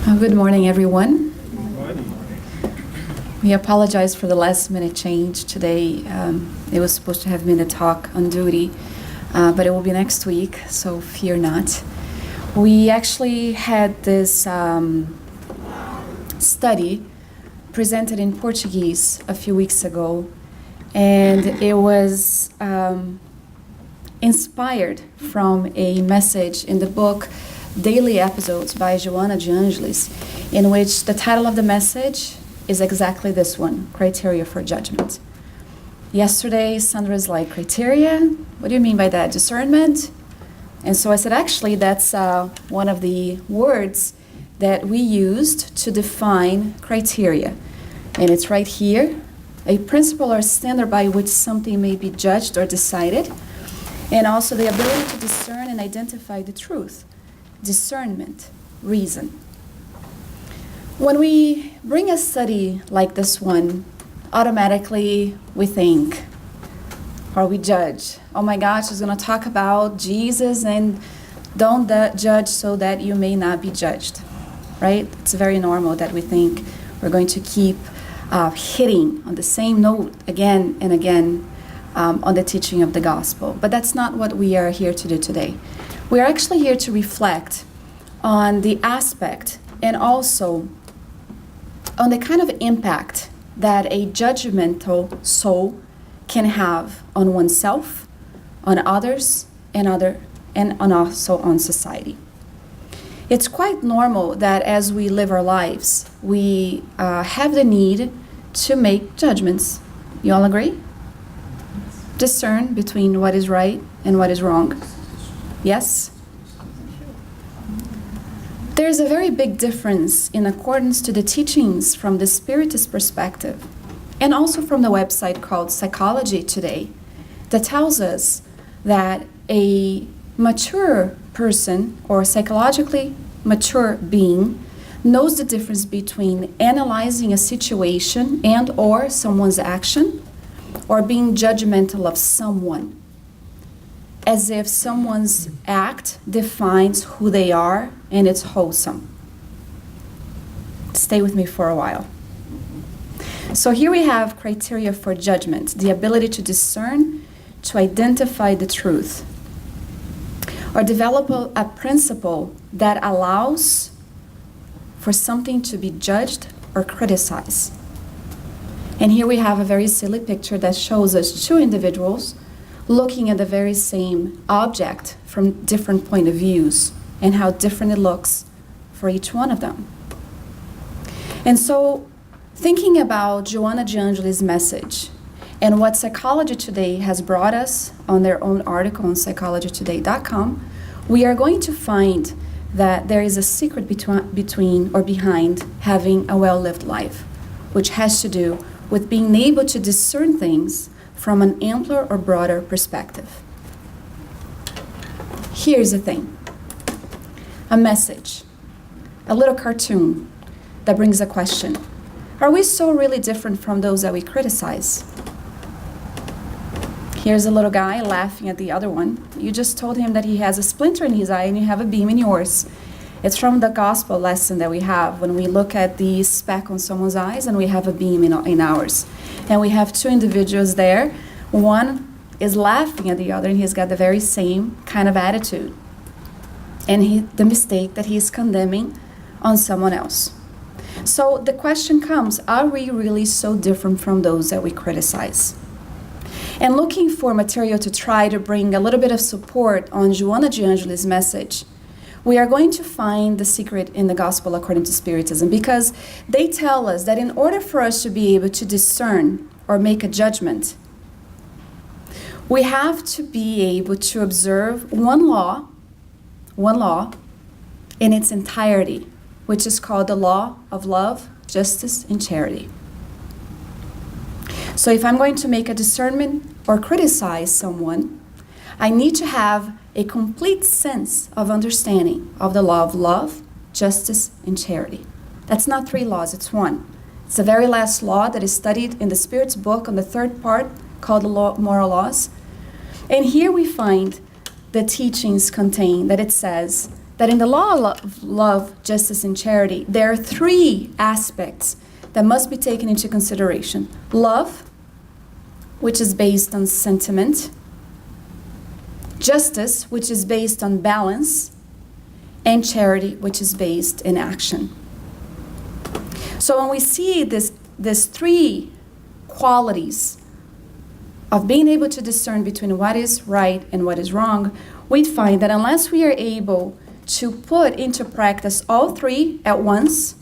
Good morning, everyone. We apologize for the last minute change today. It was supposed to have been a talk on duty, but it will be next week, so fear not. We actually had this study presented in Portuguese a few weeks ago, and it was inspired from a message in the book Daily Episodes by Joana de Angelis, in which the title of the message is exactly this one, Criteria for Judgment. Yesterday, Sandra's like, criteria? What do you mean by that? Discernment? And so I said, actually, that's one of the words that we used to define criteria. And it's right here, a principle or standard by which something may be judged or decided, and also the ability to discern and identify the truth. Discernment, reason. When we bring a study like this one, automatically we think, or we judge, oh my gosh, it's going to talk about Jesus and don't judge so that you may not be judged, right? It's very normal that we think we're going to keep hitting on the same note again and again on the teaching of the gospel. But that's not what we are here to do today. We are actually here to reflect on the aspect and also on the kind of impact that a judgmental soul can have on oneself, on others, and also on society. It's quite normal that as we live our lives, we have the need to make judgments. You all agree? Discern between what is right and what is wrong. Yes? There's a very big difference in accordance to the teachings from the Spiritist perspective, and also from the website called Psychology Today, that tells us that a mature person or psychologically mature being knows the difference between analyzing a situation and or someone's action or being judgmental of someone, as if someone's act defines who they are and it's wholesome. Stay with me for a while. So here we have criteria for judgment, the ability to discern, to identify the truth, or develop a principle that allows for something to be judged or criticized. And here we have a very silly picture that shows us two individuals looking at the very same object from different point of views and how different it looks for each one of them. And so, thinking about Joana de Angelis' message and what Psychology Today has brought us on their own article on psychologytoday.com, we are going to find that there is a secret between or behind having a well-lived life, which has to do with being able to discern things from an ampler or broader perspective. Here's the thing. A message, a little cartoon that brings a question. Are we so really different from those that we criticize? Here's a little guy laughing at the other one. You just told him that he has a splinter in his eye and you have a beam in yours. It's from the gospel lesson that we have when we look at the speck on someone's eyes and we have a beam in ours. And we have two individuals there. One is laughing at the other and he's got the very same kind of attitude. And the mistake that he's condemning on someone else. So the question comes, are we really so different from those that we criticize? And looking for material to try to bring a little bit of support on Joana de Angelis' message, we are going to find the secret in the gospel according to Spiritism, because they tell us that in order for us to be able to discern or make a judgment, we have to be able to observe one law in its entirety, which is called the law of love, justice, and charity. So if I'm going to make a discernment or criticize someone, I need to have a complete sense of understanding of the law of love, justice, and charity. That's not three laws, it's one. It's the very last law that is studied in the Spirit's book on the third part called the Moral Laws. And here we find the teachings contain that it says that in the law of love, justice, and charity, there are three aspects that must be taken into consideration. Love, which is based on sentiment. Justice, which is based on balance. And charity, which is based in action. So when we see these three qualities of being able to discern between what is right and what is wrong, we find that unless we are able to put into practice all three at once,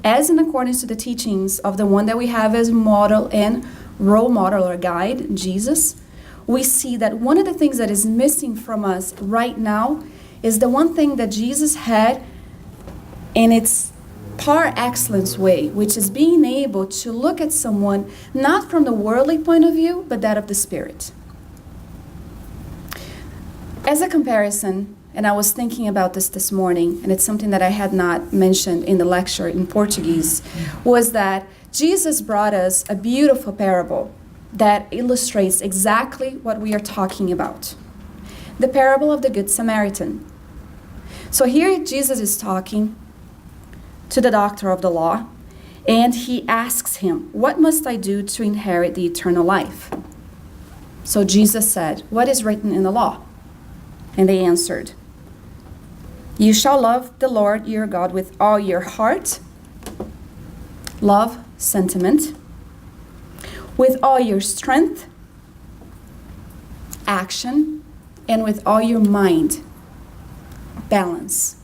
as in accordance to the teachings of the one that we have as model and role model or guide, Jesus, we see that one of the things that is missing from us right now is the one thing that Jesus had in its par excellence way, which is being able to look at someone not from the worldly point of view, but that of the Spirit. As a comparison, and I was thinking about this morning, and it's something that I had not mentioned in the lecture in Portuguese, was that Jesus brought us a beautiful parable that illustrates exactly what we are talking about. The parable of the Good Samaritan. So here Jesus is talking to the doctor of the law, and he asks him, "What must I do to inherit the eternal life?" So Jesus said, "What is written in the law?" And they answered, "You shall love the Lord your God with all your heart," love, sentiment, "with all your strength," action, and with all your mind, balance.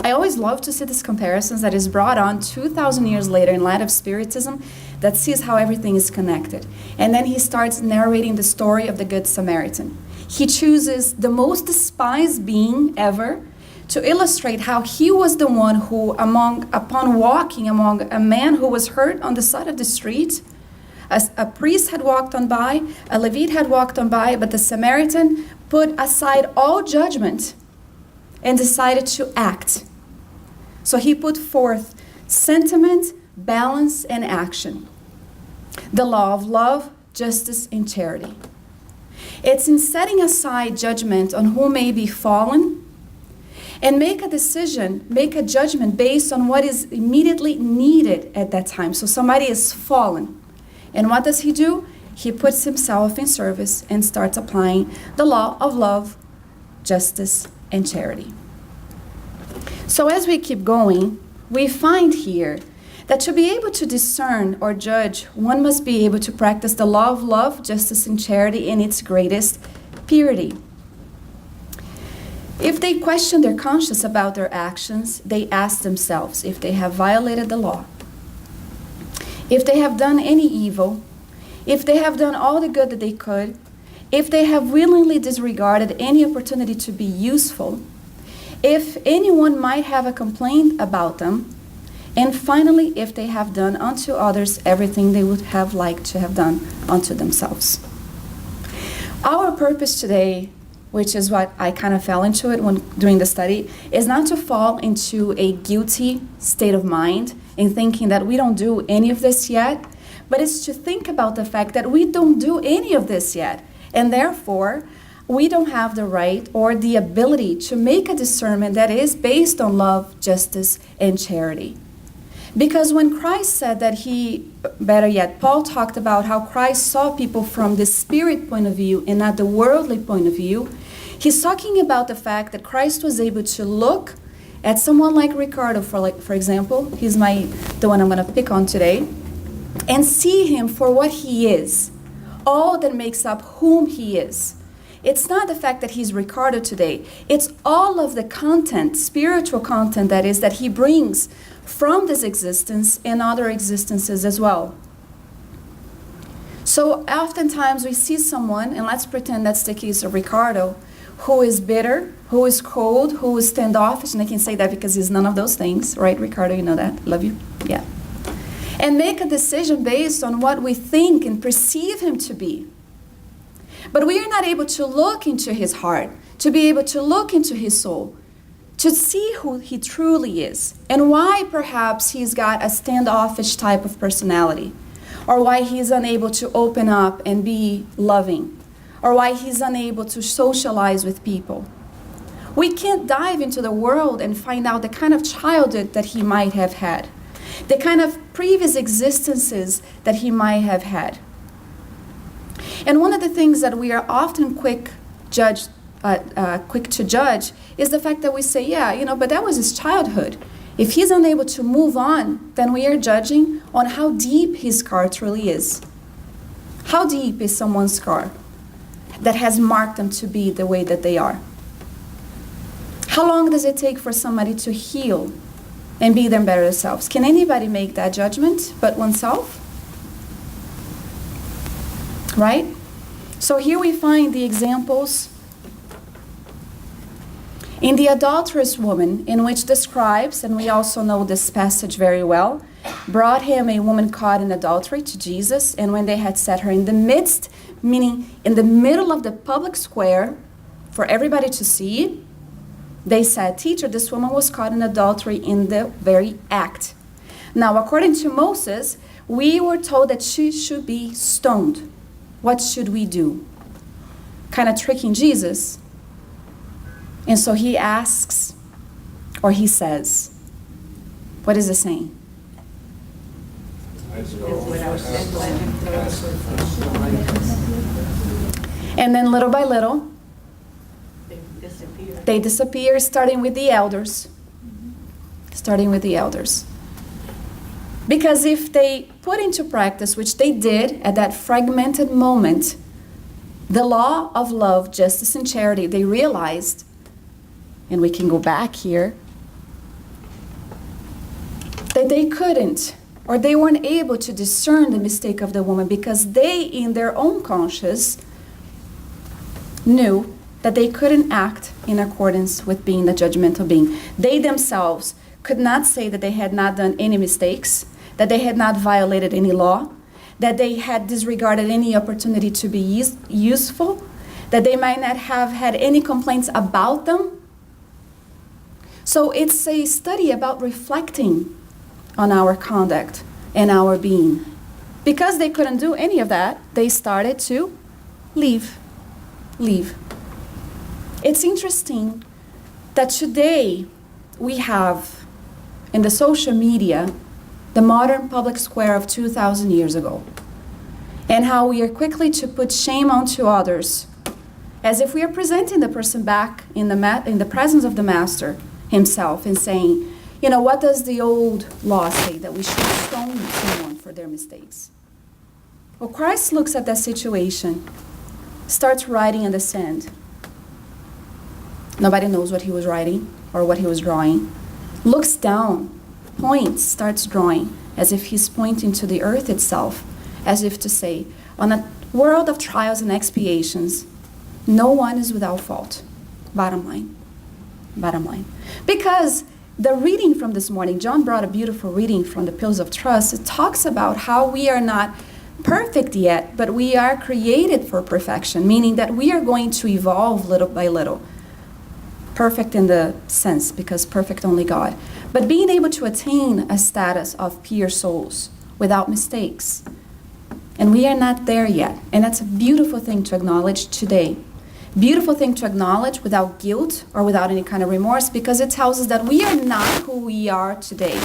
I always love to see these comparisons that is brought on 2,000 years later in light of Spiritism that sees how everything is connected. And then he starts narrating the story of the Good Samaritan. He chooses the most despised being ever to illustrate how he was the one who, upon walking among a man who was hurt on the side of the street, a priest had walked on by, a Levite had walked on by, but the Samaritan put aside all judgment and decided to act. So he put forth sentiment, balance, and action. The law of love, justice, and charity. It's in setting aside judgment on who may be fallen and make a decision, make a judgment based on what is immediately needed at that time. So somebody is fallen. And what does he do? He puts himself in service and starts applying the law of love, justice, and charity. So as we keep going, we find here that to be able to discern or judge, one must be able to practice the law of love, justice, and charity in its greatest purity. If they question their conscience about their actions, they ask themselves if they have violated the law, if they have done any evil, if they have done all the good that they could, if they have willingly disregarded any opportunity to be useful, if anyone might have a complaint about them, and finally, if they have done unto others everything they would have liked to have done unto themselves. Our purpose today, which is what I kind of fell into it when doing the study, is not to fall into a guilty state of mind in thinking that we don't do any of this yet, but it's to think about the fact that we don't do any of this yet, and therefore, we don't have the right or the ability to make a discernment that is based on love, justice, and charity. Because when Christ said that better yet, Paul talked about how Christ saw people from the spirit point of view and not the worldly point of view, he's talking about the fact that Christ was able to look at someone like Ricardo, for example, he's the one I'm going to pick on today, and see him for what he is, all that makes up whom he is. It's not the fact that he's Ricardo today. It's all of the content, spiritual content that he brings from this existence and other existences as well. So oftentimes we see someone, and let's pretend that's the case of Ricardo, who is bitter, who is cold, who is standoffish, and I can say that because he's none of those things, right, Ricardo? You know that. Love you. Yeah. And make a decision based on what we think and perceive him to be. But we are not able to look into his heart, to be able to look into his soul, to see who he truly is, and why perhaps he's got a standoffish type of personality, or why he's unable to open up and be loving, or why he's unable to socialize with people, We can't dive into the world and find out the kind of childhood that he might have had, the kind of previous existences that he might have had. And one of the things that we are often quick to judge is the fact that we say, yeah, but that was his childhood. If he's unable to move on, then we are judging on how deep his scar truly is. How deep is someone's scar that has marked them to be the way that they are? How long does it take for somebody to heal and be their better selves? Can anybody make that judgment but oneself? Right? So here we find the examples in the adulterous woman, in which the scribes, and we also know this passage very well, brought him a woman caught in adultery to Jesus, and when they had set her in the midst, meaning in the middle of the public square for everybody to see, they said, "Teacher, this woman was caught in adultery in the very act." Now, according to Moses, we were told that she should be stoned. What should we do? Kind of tricking Jesus. And so he asks, or he says, what is it saying? And then little by little, they disappear, starting with the elders. Starting with the elders. Because if they put into practice, which they did at that fragmented moment, the law of love, justice, and charity, they realized, and we can go back here, that they couldn't, or they weren't able to discern the mistake of the woman, because they, in their own conscience, knew that they couldn't act in accordance with being the judgmental being. They themselves could not say that they had not done any mistakes, that they had not violated any law, that they had disregarded any opportunity to be useful, that they might not have had any complaints about them. So it's a study about reflecting on our conduct and our being. Because they couldn't do any of that, they started to leave. It's interesting that today we have in the social media the modern public square of 2,000 years ago, and how we are quickly to put shame onto others, as if we are presenting the person back in the presence of the Master himself and saying, what does the old law say, that we should stone someone for their mistakes? Well, Christ looks at that situation, starts writing in the sand. Nobody knows what he was writing or what he was drawing. Looks down, points, starts drawing, as if he's pointing to the earth itself, as if to say, on a world of trials and expiations, no one is without fault. Bottom line. Because the reading from this morning, John brought a beautiful reading from the Pillars of Trust. It talks about how we are not perfect yet, but we are created for perfection, meaning that we are going to evolve little by little. Perfect in the sense, because perfect only God. But being able to attain a status of pure souls without mistakes. And we are not there yet. And that's a beautiful thing to acknowledge today. Beautiful thing to acknowledge without guilt or without any kind of remorse, because it tells us that we are not who we are today.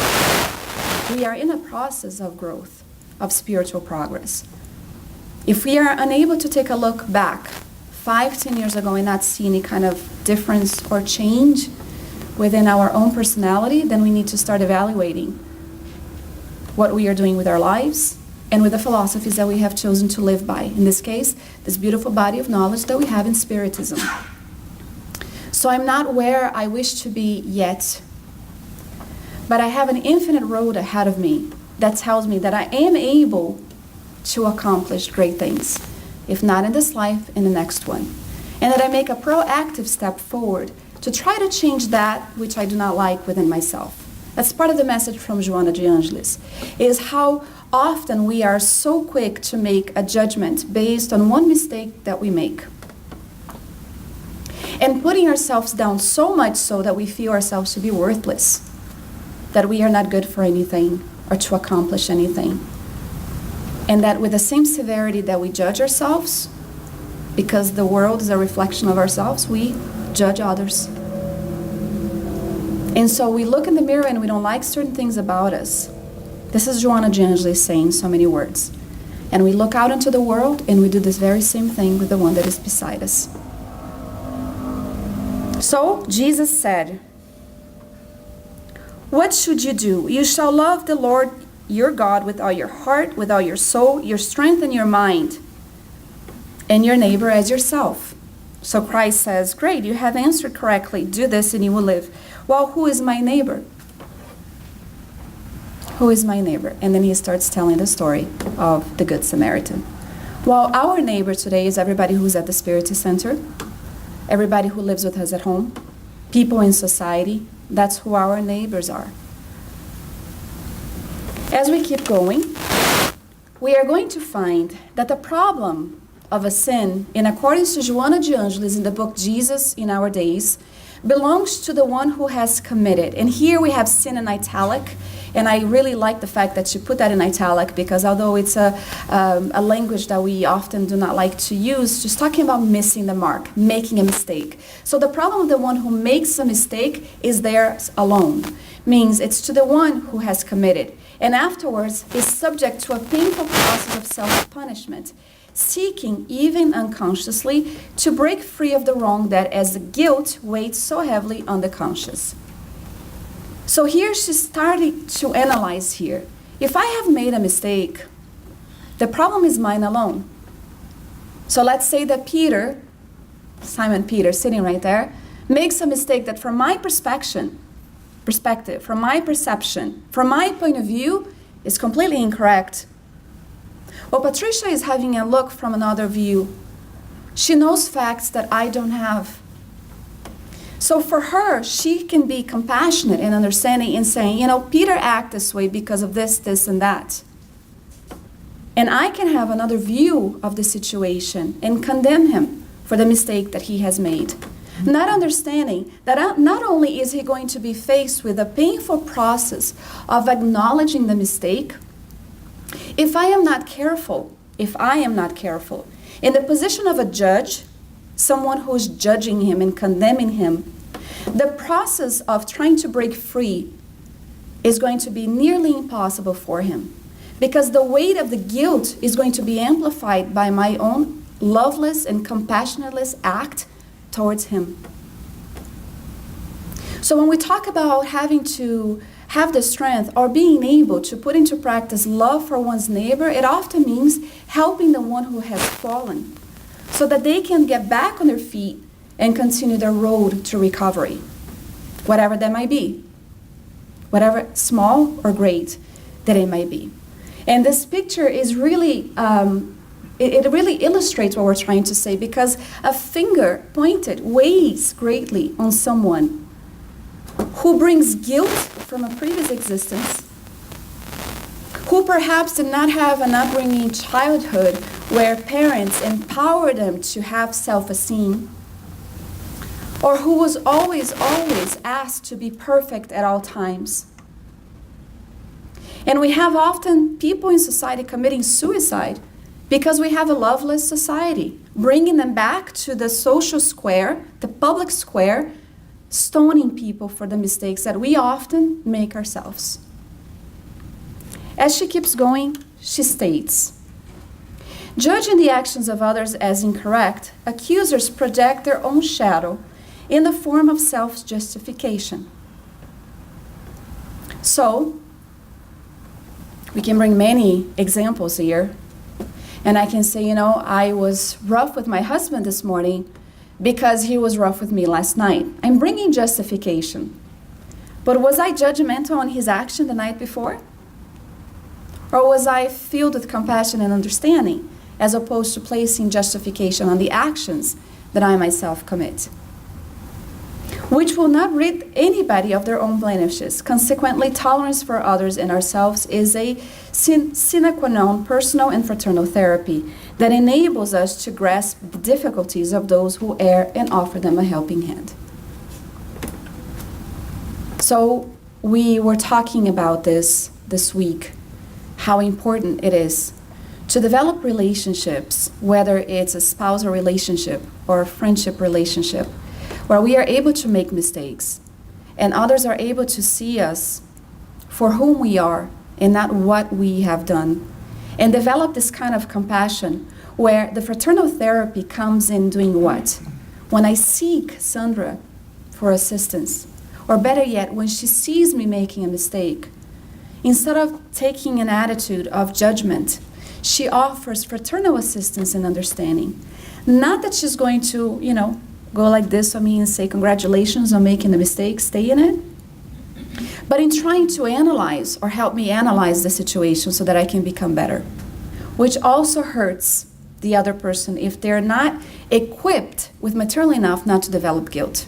We are in a process of growth, of spiritual progress. If we are unable to take a look back 5-10 years ago and not see any kind of difference or change within our own personality, then we need to start evaluating what we are doing with our lives and with the philosophies that we have chosen to live by. In this case, this beautiful body of knowledge that we have in Spiritism. So I'm not where I wish to be yet, but I have an infinite road ahead of me that tells me that I am able to accomplish great things, if not in this life, in the next one. And that I make a proactive step forward to try to change that which I do not like within myself. That's part of the message from Joana de Angelis, is how often we are so quick to make a judgment based on one mistake that we make. And putting ourselves down so much so that we feel ourselves to be worthless, that we are not good for anything or to accomplish anything. And that with the same severity that we judge ourselves, because the world is a reflection of ourselves, we judge others. And so we look in the mirror and we don't like certain things about us. This is Joanna de Angelis saying so many words. And we look out into the world and we do this very same thing with the one that is beside us. So Jesus said, "What should you do? You shall love the Lord your God with all your heart, with all your soul, your strength, and your mind, and your neighbor as yourself." So Christ says, great, you have answered correctly. Do this and you will live. Well, who is my neighbor? Who is my neighbor? And then he starts telling the story of the Good Samaritan. Well, our neighbor today is everybody who's at the Spirit Center, everybody who lives with us at home, people in society. That's who our neighbors are. As we keep going, we are going to find that the problem of a sin, in accordance to Joanna de Angelis in the book Jesus in Our Days, belongs to the one who has committed. And here we have sin in italic, and I really like the fact that she put that in italic, because although it's a language that we often do not like to use, just talking about missing the mark, making a mistake. So the problem of the one who makes a mistake is theirs alone. Means it's to the one who has committed, and afterwards is subject to a painful process of self-punishment, seeking, even unconsciously, to break free of the wrong that as the guilt weighs so heavily on the conscience. So here she's starting to analyze here. If I have made a mistake, the problem is mine alone. So let's say that Peter, Simon Peter, sitting right there, makes a mistake that from my perspective, from my perception, from my point of view, is completely incorrect. Well, Patricia is having a look from another view. She knows facts that I don't have. So for her, she can be compassionate and understanding and saying, you know, Peter acted this way because of this, this, and that. And I can have another view of the situation and condemn him for the mistake that he has made. Not understanding that not only is he going to be faced with a painful process of acknowledging the mistake, if I am not careful, in the position of a judge, someone who is judging him and condemning him, the process of trying to break free is going to be nearly impossible for him, because the weight of the guilt is going to be amplified by my own loveless and compassionateless act towards him. So when we talk about having to have the strength or being able to put into practice love for one's neighbor, it often means helping the one who has fallen so that they can get back on their feet and continue their road to recovery, whatever that might be, whatever small or great that it might be. And this picture is really, it really illustrates what we're trying to say, because a finger pointed weighs greatly on someone who brings guilt from a previous existence, who perhaps did not have an upbringing childhood where parents empowered them to have self-esteem, or who was always asked to be perfect at all times. And we have often people in society committing suicide because we have a loveless society, bringing them back to the social square, the public square, stoning people for the mistakes that we often make ourselves. As she keeps going, she states, judging the actions of others as incorrect, accusers project their own shadow in the form of self-justification. So, we can bring many examples here. And I can say, you know, I was rough with my husband this morning because he was rough with me last night. I'm bringing justification. But was I judgmental on his action the night before? Or was I filled with compassion and understanding, as opposed to placing justification on the actions that I myself commit? Which will not rid anybody of their own blemishes. Consequently, tolerance for others and ourselves is a sine qua non personal and fraternal therapy that enables us to grasp the difficulties of those who err and offer them a helping hand. So we were talking about this week, how important it is to develop relationships, whether it's a spousal relationship or a friendship relationship, where we are able to make mistakes and others are able to see us for whom we are and not what we have done, and develop this kind of compassion where the fraternal therapy comes in doing what? When I seek Sandra for assistance, or better yet, when she sees me making a mistake, instead of taking an attitude of judgment, she offers fraternal assistance and understanding. Not that she's going to, go like this on me and say, congratulations on making a mistake, stay in it. But in trying to analyze or help me analyze the situation so that I can become better, which also hurts the other person if they're not equipped with material enough not to develop guilt.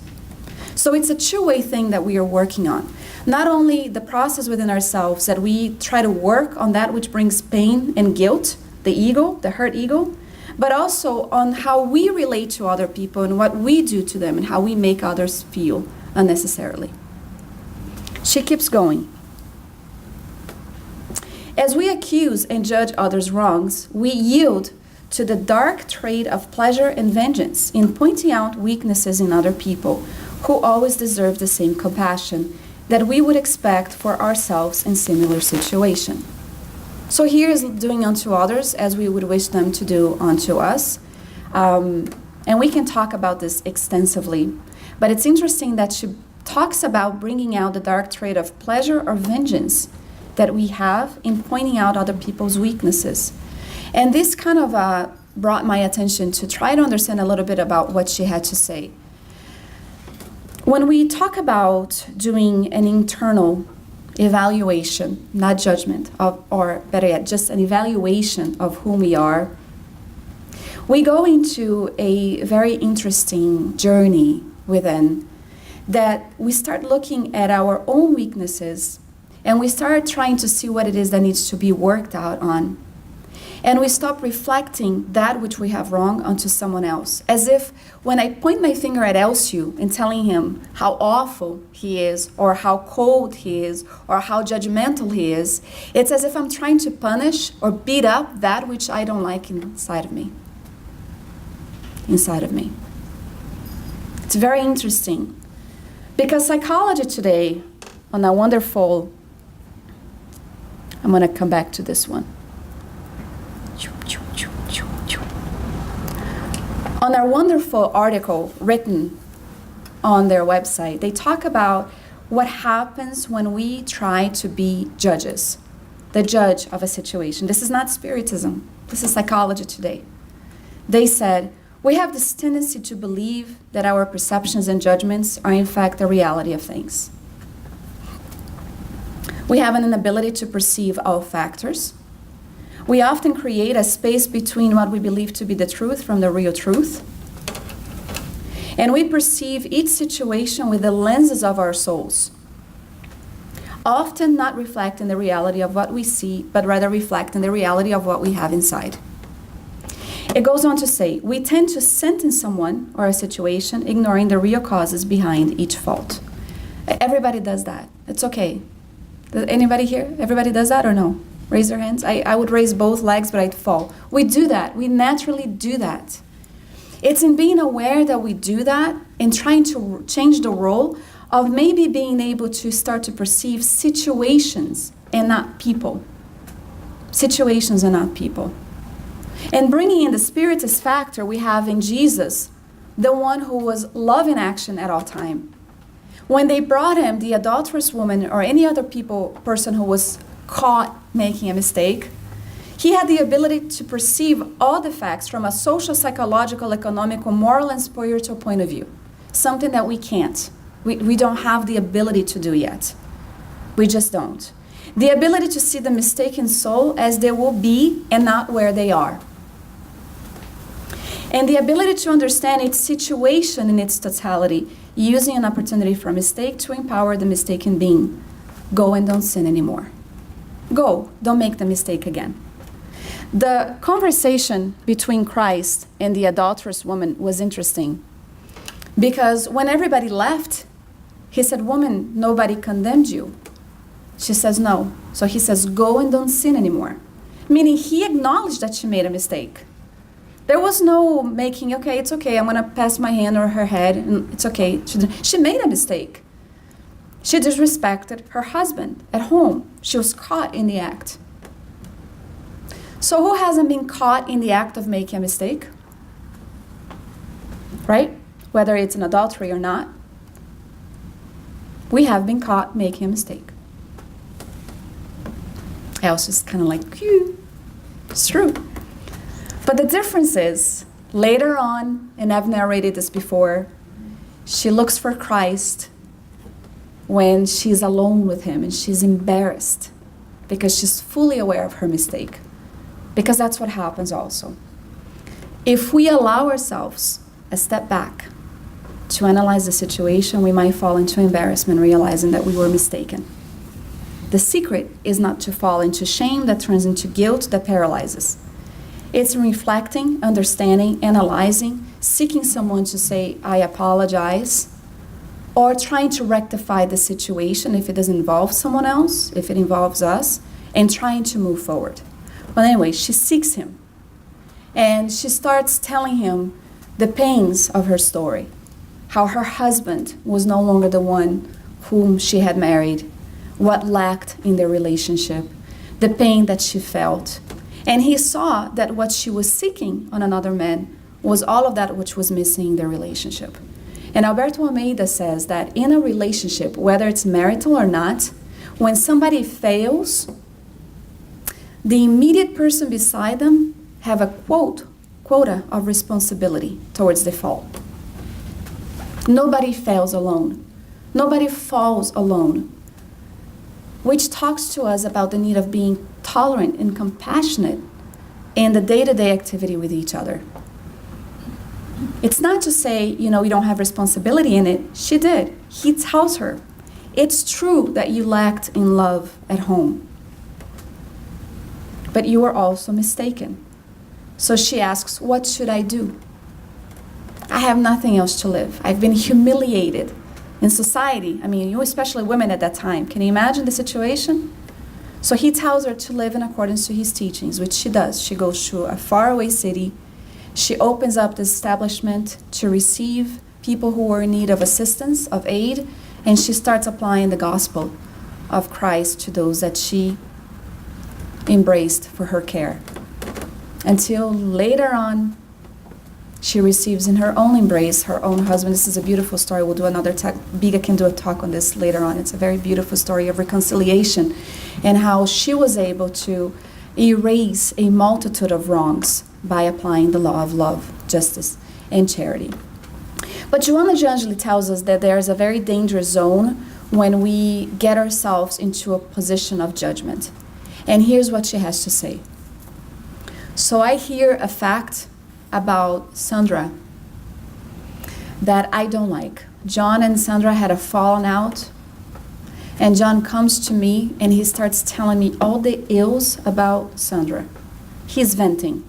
So it's a two-way thing that we are working on. Not only the process within ourselves that we try to work on that which brings pain and guilt, the ego, the hurt ego, but also on how we relate to other people and what we do to them and how we make others feel unnecessarily. She keeps going. As we accuse and judge others' wrongs, we yield to the dark trait of pleasure and vengeance in pointing out weaknesses in other people who always deserve the same compassion that we would expect for ourselves in similar situation. So here is doing unto others as we would wish them to do unto us. And we can talk about this extensively, but it's interesting that she talks about bringing out the dark trait of pleasure or vengeance that we have in pointing out other people's weaknesses. And this kind of brought my attention to try to understand a little bit about what she had to say. When we talk about doing an internal evaluation, not judgment, or better yet, just an evaluation of who we are, we go into a very interesting journey within that we start looking at our own weaknesses and we start trying to see what it is that needs to be worked out on. And we stop reflecting that which we have wrong onto someone else. As if when I point my finger at Elcio and telling him how awful he is, or how cold he is, or how judgmental he is, it's as if I'm trying to punish or beat up that which I don't like inside of me. Inside of me. It's very interesting. Because psychology today, on a wonderful, I'm going to come back to this one. On our wonderful article written on their website, they talk about what happens when we try to be judges, the judge of a situation. This is not Spiritism. This is psychology today. They said, we have this tendency to believe that our perceptions and judgments are in fact the reality of things. We have an inability to perceive all factors. We often create a space between what we believe to be the truth from the real truth. And we perceive each situation with the lenses of our souls, often not reflecting the reality of what we see, but rather reflecting the reality of what we have inside. It goes on to say, we tend to sentence someone or a situation, ignoring the real causes behind each fault. Everybody does that. It's okay. Does anybody here? Everybody does that or no? Raise their hands. I would raise both legs, but I'd fall. We do that. We naturally do that. It's in being aware that we do that and trying to change the role of maybe being able to start to perceive situations and not people. Situations and not people. And bringing in the spiritist factor we have in Jesus, the one who was love in action at all time. When they brought him, the adulterous woman or any other person who was caught making a mistake, he had the ability to perceive all the facts from a social, psychological, economical, moral, and spiritual point of view. Something that we can't. We don't have the ability to do yet. We just don't. The ability to see the mistaken soul as they will be and not where they are. And the ability to understand its situation in its totality, using an opportunity for a mistake to empower the mistaken being. Go and don't sin anymore. Go, don't make the mistake again. The conversation between Christ and the adulterous woman was interesting. Because when everybody left, he said, woman, nobody condemned you. She says, no. So he says, go and don't sin anymore. Meaning he acknowledged that she made a mistake. There was no making, okay, it's okay, I'm going to pass my hand over her head, and it's okay. She made a mistake. She disrespected her husband at home. She was caught in the act. So who hasn't been caught in the act of making a mistake? Right? Whether it's an adultery or not. We have been caught making a mistake. I was just kind of like, phew, it's true. But the difference is, later on, and I've narrated this before, she looks for Christ when she's alone with him and she's embarrassed because she's fully aware of her mistake. Because that's what happens also. If we allow ourselves a step back to analyze the situation, we might fall into embarrassment, realizing that we were mistaken. The secret is not to fall into shame that turns into guilt that paralyzes. It's reflecting, understanding, analyzing, seeking someone to say, I apologize, or trying to rectify the situation if it doesn't involve someone else, if it involves us, and trying to move forward. But anyway, she seeks him, and she starts telling him the pains of her story, how her husband was no longer the one whom she had married, what lacked in their relationship, the pain that she felt. And he saw that what she was seeking on another man was all of that which was missing in their relationship. And Alberto Almeida says that in a relationship, whether it's marital or not, when somebody fails, the immediate person beside them have a quota of responsibility towards the fall. Nobody fails alone. Nobody falls alone. Which talks to us about the need of being tolerant and compassionate in the day-to-day activity with each other. It's not to say, you don't have responsibility in it. She did. He tells her, it's true that you lacked in love at home, but you were also mistaken. So she asks, what should I do? I have nothing else to live. I've been humiliated in society. I mean, you especially women at that time. Can you imagine the situation? So he tells her to live in accordance to his teachings, which she does. She goes to a faraway city. She opens up this establishment to receive people who were in need of assistance, of aid, and she starts applying the gospel of Christ to those that she embraced for her care. Until later on, she receives in her own embrace her own husband. This is a beautiful story. We'll do another talk. Biga can do a talk on this later on. It's a very beautiful story of reconciliation and how she was able to erase a multitude of wrongs by applying the law of love, justice, and charity. But Joanna de Angeli tells us that there is a very dangerous zone when we get ourselves into a position of judgment. And here's what she has to say. So I hear a fact about Sandra that I don't like. John and Sandra had a falling out, and John comes to me and he starts telling me all the ills about Sandra. He's venting.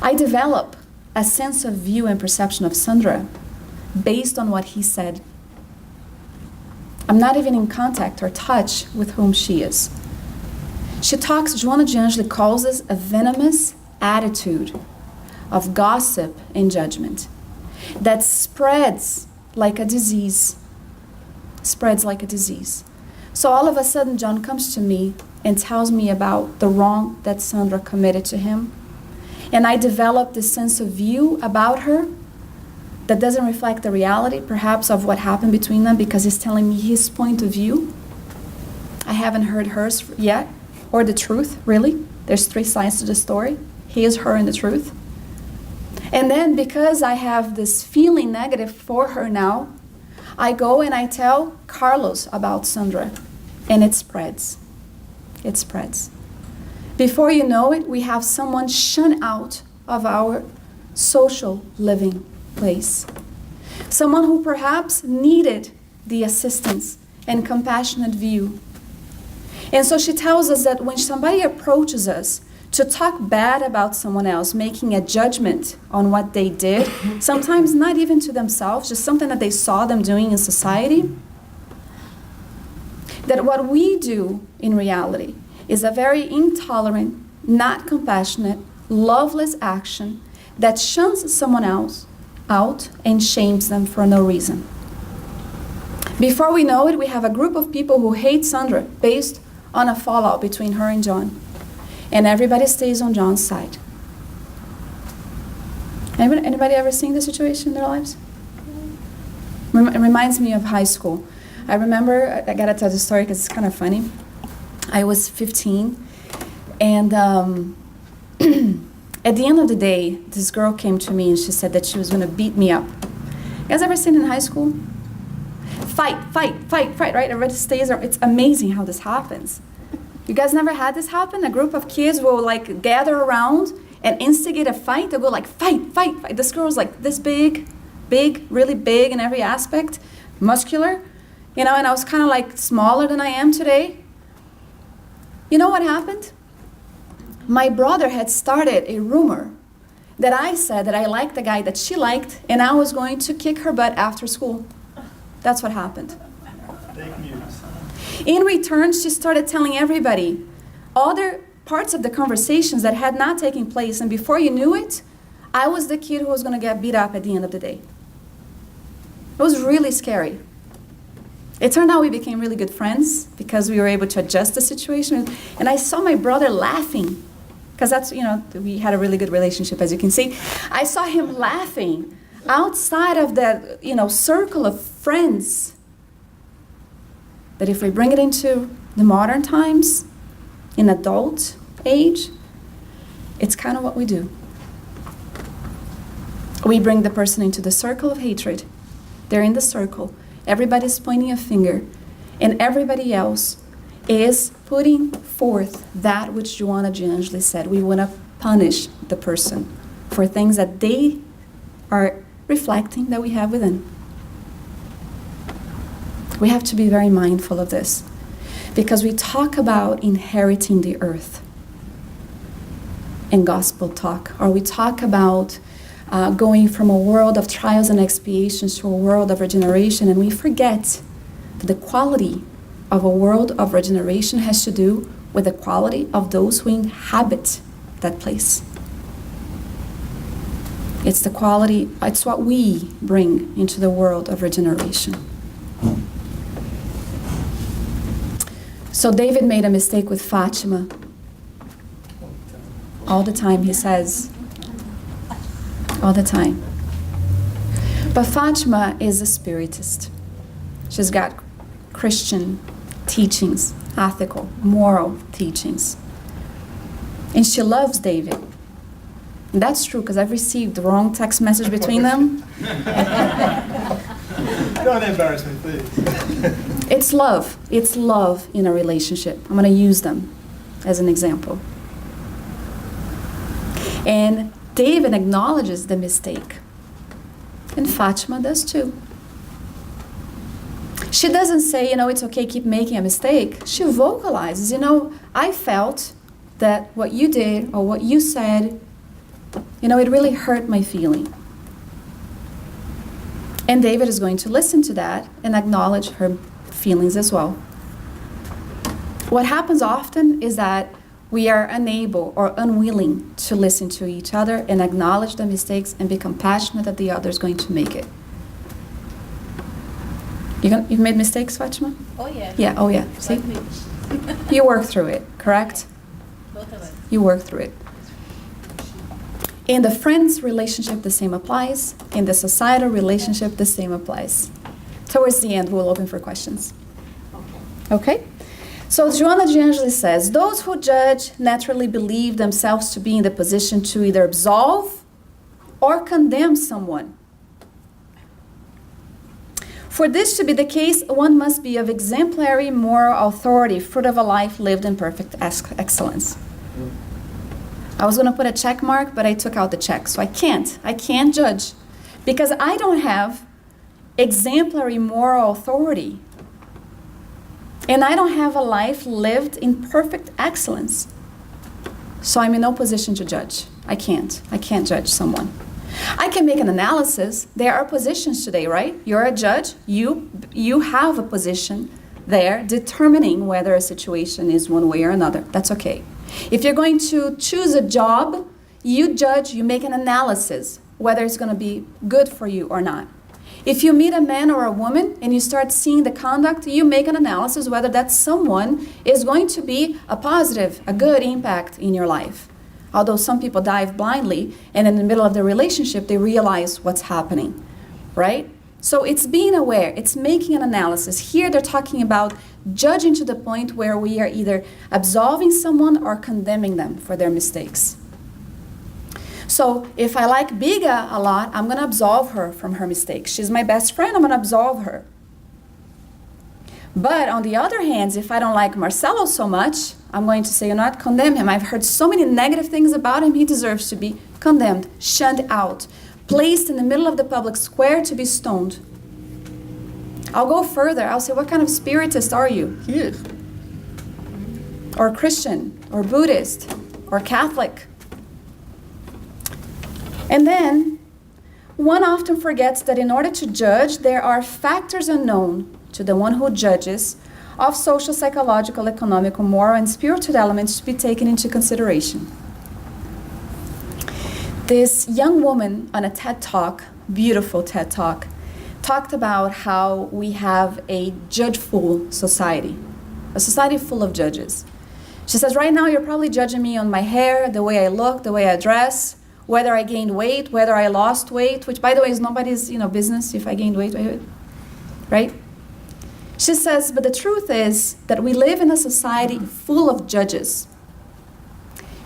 I develop a sense of view and perception of Sandra based on what he said. I'm not even in contact or touch with whom she is. Joanna de Angeli calls this a venomous attitude of gossip and judgment that spreads like a disease. So all of a sudden, John comes to me and tells me about the wrong that Sandra committed to him. And I develop this sense of view about her that doesn't reflect the reality, perhaps, of what happened between them, because he's telling me his point of view. I haven't heard hers yet. Or the truth, really. There's 3 sides to the story. He is her and the truth. And then because I have this feeling negative for her now, I go and I tell Carlos about Sandra. And it spreads. Before you know it, we have someone shunned out of our social living place. Someone who perhaps needed the assistance and compassionate view. And so she tells us that when somebody approaches us to talk bad about someone else, making a judgment on what they did, sometimes not even to themselves, just something that they saw them doing in society, that what we do in reality is a very intolerant, not compassionate, loveless action that shuns someone else out and shames them for no reason. Before we know it, we have a group of people who hate Sandra based on a fallout between her and John. And everybody stays on John's side. Anybody ever seen this situation in their lives? It reminds me of high school. I remember, I gotta tell the story because it's kind of funny. I was 15, and at the end of the day, this girl came to me and she said that she was gonna beat me up. You guys ever seen in high school? Fight, right? Everybody stays there. It's amazing how this happens. You guys never had this happen? A group of kids will like gather around and instigate a fight. They'll go like, fight. This girl's like this big, really big in every aspect, muscular, and I was kind of like smaller than I am today. You know what happened? My brother had started a rumor that I said that I liked the guy that she liked, and I was going to kick her butt after school. That's what happened. Fake news. In return, she started telling everybody other parts of the conversations that had not taken place, and before you knew it, I was the kid who was going to get beat up at the end of the day. It was really scary. It turned out we became really good friends because we were able to adjust the situation, and I saw my brother laughing, because that's, we had a really good relationship, as you can see. I saw him laughing outside of that, circle of friends. But if we bring it into the modern times, in adult age, it's kind of what we do. We bring the person into the circle of hatred. They're in the circle. Everybody's pointing a finger, and everybody else is putting forth that which Joanna Giangeli said. We want to punish the person for things that they are reflecting that we have within. We have to be very mindful of this, because we talk about inheriting the earth in gospel talk, or we talk about going from a world of trials and expiations to a world of regeneration, and we forget that the quality of a world of regeneration has to do with the quality of those who inhabit that place. It's the quality, it's what we bring into the world of regeneration. So David made a mistake with Fatima. All the time, he says. All the time. But Fatima is a spiritist. She's got Christian teachings, ethical, moral teachings. And she loves David. And that's true, because I've received the wrong text message between them. Don't embarrass me, please. It's love. It's love in a relationship. I'm going to use them as an example. And David acknowledges the mistake. And Fatima does too. She doesn't say, it's okay, keep making a mistake. She vocalizes, I felt that what you did or what you said, it really hurt my feeling. And David is going to listen to that and acknowledge her feelings as well. What happens often is that we are unable or unwilling to listen to each other and acknowledge the mistakes and be compassionate that the other is going to make it. You've made mistakes, Fatima? Oh, yeah. Yeah, oh yeah. See? You work through it, correct? Both of us. You work through it. In the friends relationship, the same applies. In the societal relationship, the same applies. Towards the end, we'll open for questions. Okay? So Joanna Giangeli says, those who judge naturally believe themselves to be in the position to either absolve or condemn someone. For this to be the case, one must be of exemplary moral authority, fruit of a life lived in perfect excellence. I was going to put a check mark, but I took out the check. So I can't judge, because I don't have exemplary moral authority. And I don't have a life lived in perfect excellence. So I'm in no position to judge. I can't judge someone. I can make an analysis. There are positions today, right? You're a judge. You have a position there determining whether a situation is one way or another. That's okay. If you're going to choose a job, you judge, you make an analysis whether it's going to be good for you or not. If you meet a man or a woman and you start seeing the conduct, you make an analysis whether that someone is going to be a positive, a good impact in your life. Although some people dive blindly, and in the middle of the relationship, they realize what's happening, right? So it's being aware, it's making an analysis. Here they're talking about judging to the point where we are either absolving someone or condemning them for their mistakes. So if I like Biga a lot, I'm going to absolve her from her mistakes. She's my best friend, I'm going to absolve her. But on the other hand, if I don't like Marcelo so much, I'm going to say, you know what, condemn him. I've heard so many negative things about him, he deserves to be condemned, shunned out, placed in the middle of the public square to be stoned. I'll go further. I'll say, what kind of spiritist are you? Or Christian, or Buddhist, or Catholic. And then, one often forgets that in order to judge, there are factors unknown to the one who judges of social, psychological, economical, moral, and spiritual elements to be taken into consideration. This young woman on a TED Talk, beautiful TED Talk, talked about how we have a judgeful society, a society full of judges. She says, right now you're probably judging me on my hair, the way I look, the way I dress, whether I gained weight, whether I lost weight, which by the way is nobody's business if I gained weight, right? She says, but the truth is that we live in a society full of judges.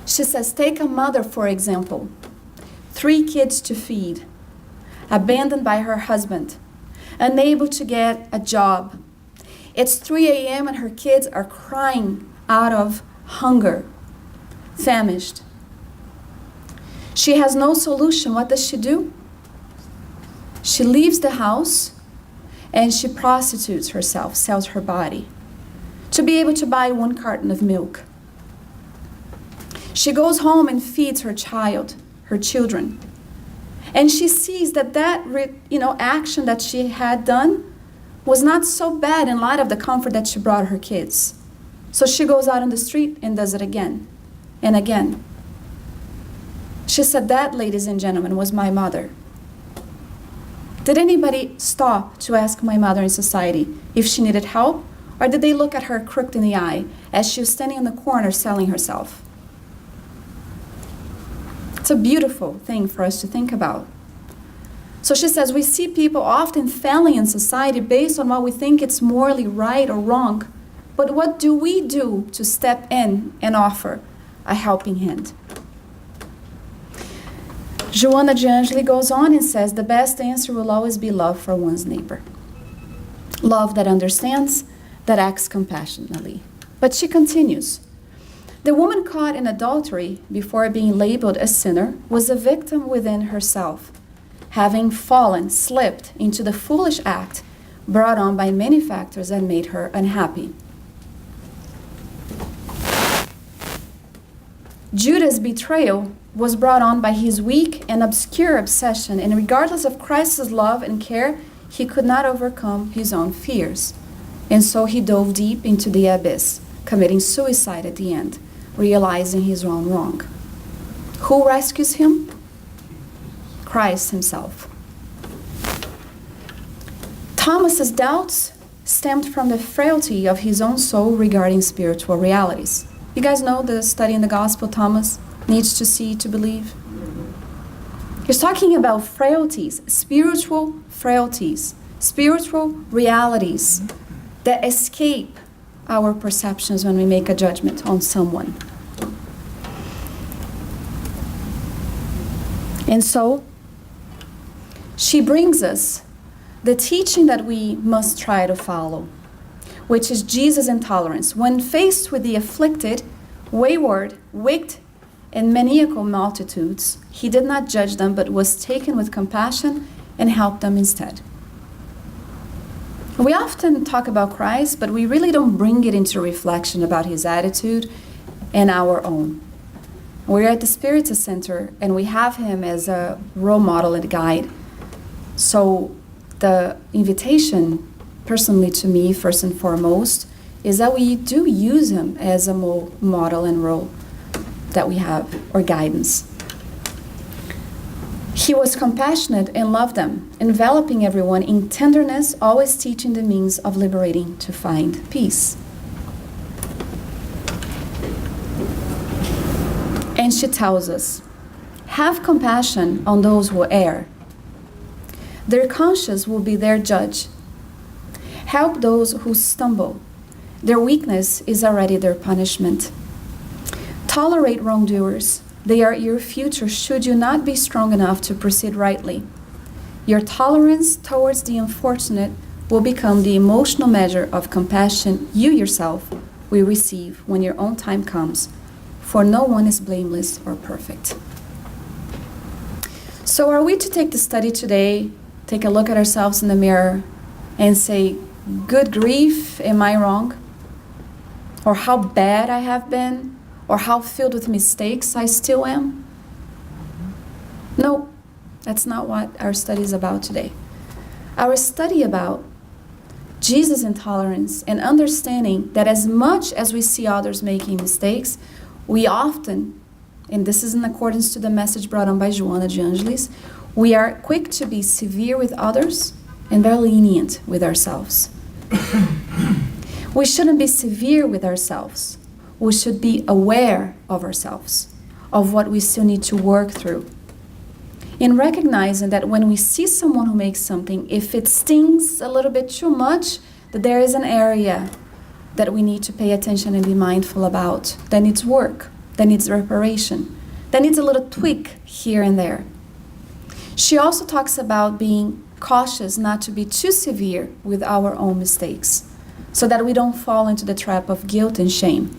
She says, take a mother, for example, 3 kids to feed, abandoned by her husband, unable to get a job. It's 3 a.m. and her kids are crying out of hunger, famished. She has no solution. What does she do? She leaves the house and she prostitutes herself, sells her body, to be able to buy 1 carton of milk. She goes home and feeds her children. And she sees that action that she had done was not so bad in light of the comfort that she brought her kids. So she goes out on the street and does it again and again. She said that, ladies and gentlemen, was my mother. Did anybody stop to ask my mother in society if she needed help? Or did they look at her crooked in the eye as she was standing in the corner selling herself? It's a beautiful thing for us to think about. So she says, we see people often failing in society based on what we think it's morally right or wrong. But what do we do to step in and offer a helping hand? Joana de Angeli goes on and says, the best answer will always be love for one's neighbor. Love that understands, that acts compassionately. But she continues, the woman caught in adultery before being labeled a sinner was a victim within herself, having fallen, slipped into the foolish act brought on by many factors that made her unhappy. Judas' betrayal was brought on by his weak and obscure obsession, and regardless of Christ's love and care, he could not overcome his own fears. And so he dove deep into the abyss, committing suicide at the end, realizing his own wrong. Who rescues him? Christ himself. Thomas's doubts stemmed from the frailty of his own soul regarding spiritual realities. You guys know the study in the gospel, Thomas needs to see to believe? He's talking about frailties, spiritual realities that escape our perceptions when we make a judgment on someone. And so, she brings us the teaching that we must try to follow, which is Jesus' intolerance. When faced with the afflicted, wayward, wicked, and maniacal multitudes, he did not judge them, but was taken with compassion and helped them instead. We often talk about Christ, but we really don't bring it into reflection about his attitude and our own. We're at the Spiritist Center, and we have him as a role model and guide. So the invitation, personally to me, first and foremost, is that we do use him as a model and role that we have, or guidance. He was compassionate and loved them, enveloping everyone in tenderness, always teaching the means of liberating to find peace. And she tells us, have compassion on those who err. Their conscience will be their judge. Help those who stumble. Their weakness is already their punishment. Tolerate wrongdoers. They are your future should you not be strong enough to proceed rightly. Your tolerance towards the unfortunate will become the emotional measure of compassion you yourself will receive when your own time comes, for no one is blameless or perfect. So are we to take the study today, take a look at ourselves in the mirror, and say, good grief, am I wrong? Or how bad I have been? Or how filled with mistakes I still am? No, that's not what our study is about today. Our study about Jesus' intolerance and understanding that as much as we see others making mistakes, we often, and this is in accordance to the message brought on by Joana de Angelis, we are quick to be severe with others and very lenient with ourselves. We shouldn't be severe with ourselves. We should be aware of ourselves, of what we still need to work through. In recognizing that when we see someone who makes something, if it stings a little bit too much, that there is an area that we need to pay attention and be mindful about, that needs work, that needs reparation, that needs a little tweak here and there. She also talks about being cautious not to be too severe with our own mistakes, so that we don't fall into the trap of guilt and shame.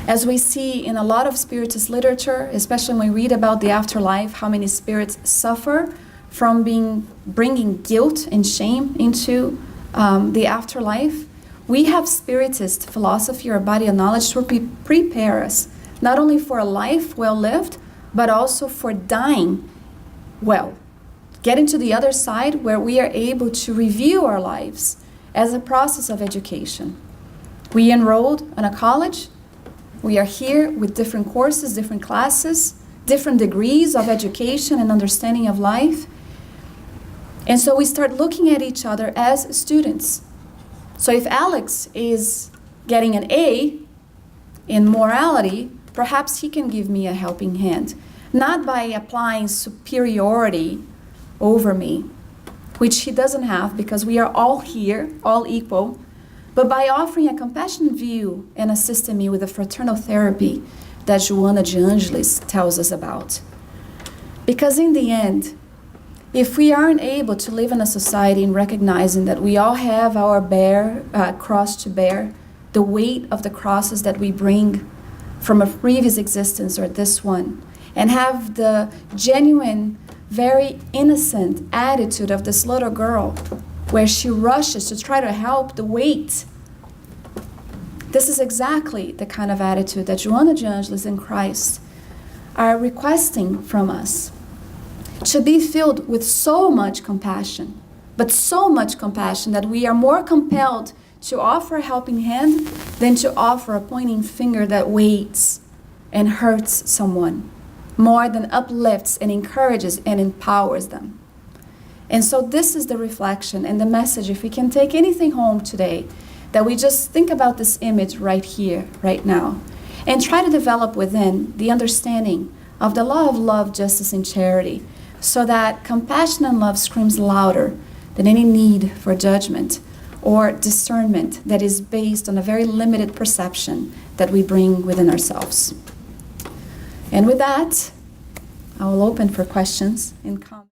As we see in a lot of spiritist literature, especially when we read about the afterlife, how many spirits suffer from bringing guilt and shame into the afterlife, we have spiritist philosophy or body of knowledge to prepare us, not only for a life well lived, but also for dying well. Getting to the other side where we are able to review our lives as a process of education. We enrolled in a college. We are here with different courses, different classes, different degrees of education and understanding of life. And so we start looking at each other as students. So if Alex is getting an A in morality, perhaps he can give me a helping hand. Not by applying superiority over me, which he doesn't have because we are all here, all equal, but by offering a compassionate view and assisting me with the fraternal therapy that Joana de Angelis tells us about. Because in the end, if we aren't able to live in a society and recognizing that we all have our cross to bear, the weight of the crosses that we bring from a previous existence or this one, and have the genuine, very innocent attitude of this little girl where she rushes to try to help the weight. This is exactly the kind of attitude that Joana de Angelis and Christ are requesting from us. To be filled with so much compassion, but so much compassion that we are more compelled to offer a helping hand than to offer a pointing finger that weights and hurts someone, more than uplifts and encourages and empowers them. And so this is the reflection and the message, if we can take anything home today, that we just think about this image right here, right now, and try to develop within the understanding of the law of love, justice, and charity, so that compassion and love screams louder than any need for judgment or discernment that is based on a very limited perception that we bring within ourselves. And with that, I will open for questions and comments.